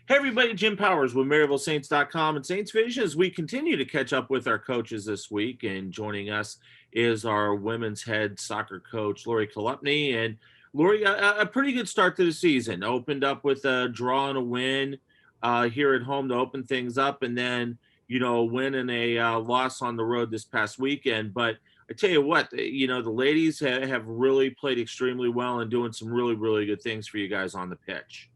Hey everybody, Jim Powers with MaryvilleSaints.com and Saints Vision as we continue to catch up with our coaches this week. And joining us is our women's head soccer coach, Lori Chalupny. And Lori, a pretty good start to the season. Opened up with a draw and a win here at home to open things up, and then, a win and a loss on the road this past weekend. But I tell you what, the ladies have really played extremely well and doing some really, really good things for you guys on the pitch.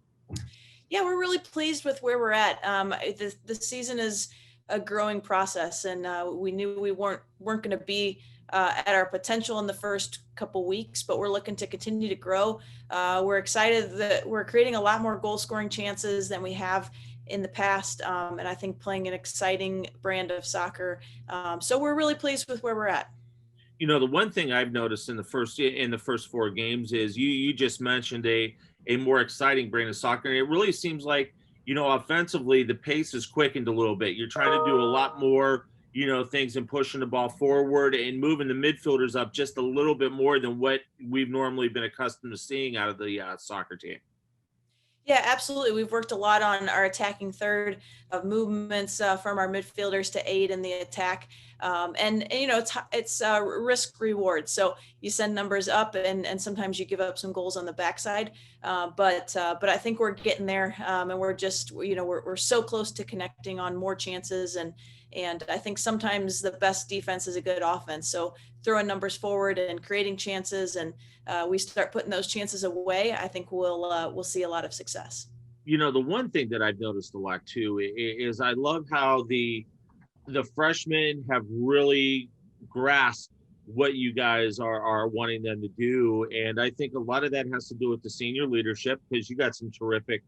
Yeah, we're really pleased with where we're at. The season is a growing process, and we knew we weren't going to be at our potential in the first couple weeks, but we're looking to continue to grow. We're excited that we're creating a lot more goal scoring chances than we have in the past, and I think playing an exciting brand of soccer. So we're really pleased with where we're at. The one thing I've noticed in the first four games is you just mentioned a more exciting brand of soccer. And it really seems like, offensively the pace is quickened a little bit. You're trying to do a lot more, things and pushing the ball forward and moving the midfielders up just a little bit more than what we've normally been accustomed to seeing out of the soccer team. Yeah, absolutely. We've worked a lot on our attacking third of movements from our midfielders to aid in the attack. It's risk reward. So you send numbers up, and sometimes you give up some goals on the backside. But I think we're getting there, and we're just we're so close to connecting on more chances, and I think sometimes the best defense is a good offense. So throwing numbers forward and creating chances, and we start putting those chances away, I think we'll see a lot of success. The one thing that I've noticed a lot too is I love how the freshmen have really grasped what you guys are wanting them to do. And I think a lot of that has to do with the senior leadership, because you got some terrific,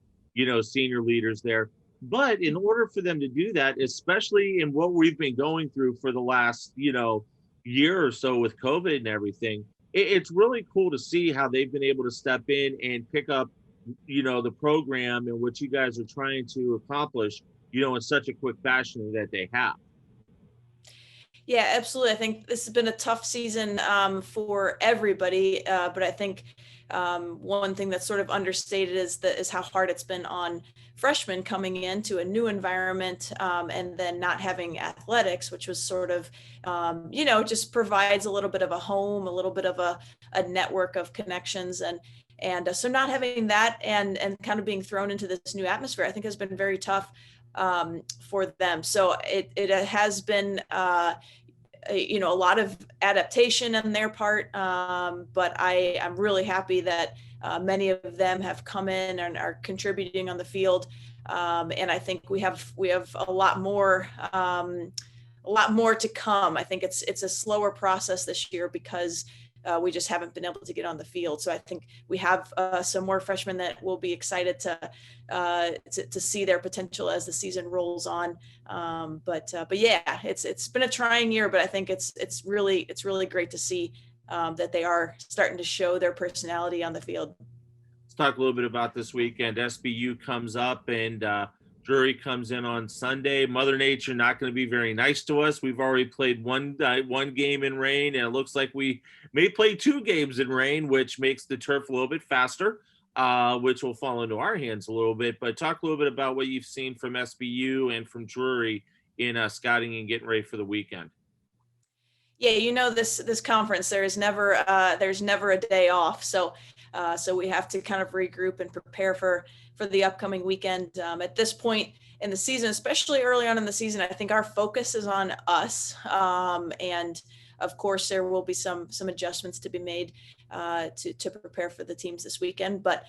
senior leaders there. But in order for them to do that, especially in what we've been going through for the last, year or so with COVID and everything, it's really cool to see how they've been able to step in and pick up, the program and what you guys are trying to accomplish, in such a quick fashion that they have. Yeah, absolutely. I think this has been a tough season for everybody, but I think one thing that's sort of understated is how hard it's been on freshmen coming into a new environment, and then not having athletics, which was sort of just provides a little bit of a home, a little bit of a network of connections, and so not having that and kind of being thrown into this new atmosphere, I think has been very tough for them. So it has been a lot of adaptation on their part, but I'm really happy that many of them have come in and are contributing on the field, and I think we have a lot more to come. I think it's a slower process this year because we just haven't been able to get on the field. So I think we have some more freshmen that will be excited to see their potential as the season rolls on. But yeah, it's been a trying year, but I think it's really great to see that they are starting to show their personality on the field. Let's talk a little bit about this weekend. SBU comes up, and Drury comes in on Sunday. Mother Nature not going to be very nice to us. We've already played one game in rain, and it looks like we may play two games in rain, which makes the turf a little bit faster, which will fall into our hands a little bit. But talk a little bit about what you've seen from SBU and from Drury in scouting and getting ready for the weekend. Yeah, this conference, there's never a day off. So we have to kind of regroup and prepare for the upcoming weekend. At this point in the season, especially early on in the season, I think our focus is on us. And of course, there will be some adjustments to be made to prepare for the teams this weekend. But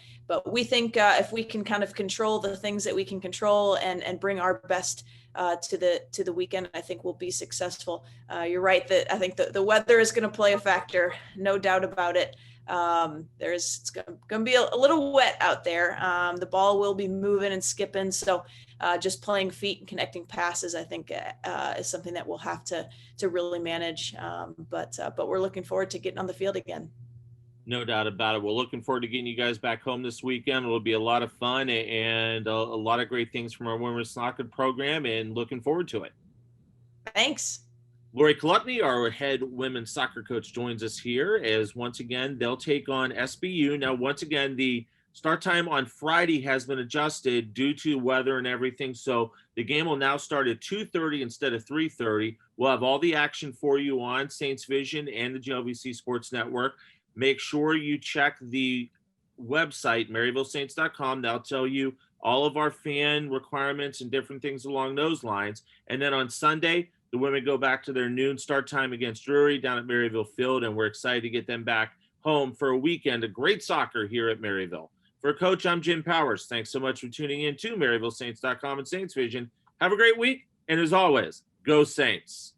we think if we can kind of control the things that we can control and bring our best to the weekend, I think we'll be successful. You're right that I think the weather is going to play a factor, no doubt about it. It's going to be a little wet out there. The ball will be moving and skipping, so just playing feet and connecting passes, I think, is something that we'll have to really manage. But we're looking forward to getting on the field again. No doubt about it. We're looking forward to getting you guys back home this weekend. It'll be a lot of fun and a lot of great things from our women's soccer program, and looking forward to it. Thanks. Lori Chalupny, our head women's soccer coach, joins us here as once again they'll take on SBU. Now, once again, the Start time on Friday has been adjusted due to weather and everything. So the game will now start at 2:30 instead of 3:30. We'll have all the action for you on Saints Vision and the GLVC Sports Network. Make sure you check the website, maryvillesaints.com. That'll tell you all of our fan requirements and different things along those lines. And then on Sunday, the women go back to their noon start time against Drury down at Maryville Field, and we're excited to get them back home for a weekend of great soccer here at Maryville. For Coach, I'm Jim Powers. Thanks so much for tuning in to MaryvilleSaints.com and Saints Vision. Have a great week, and as always, go Saints.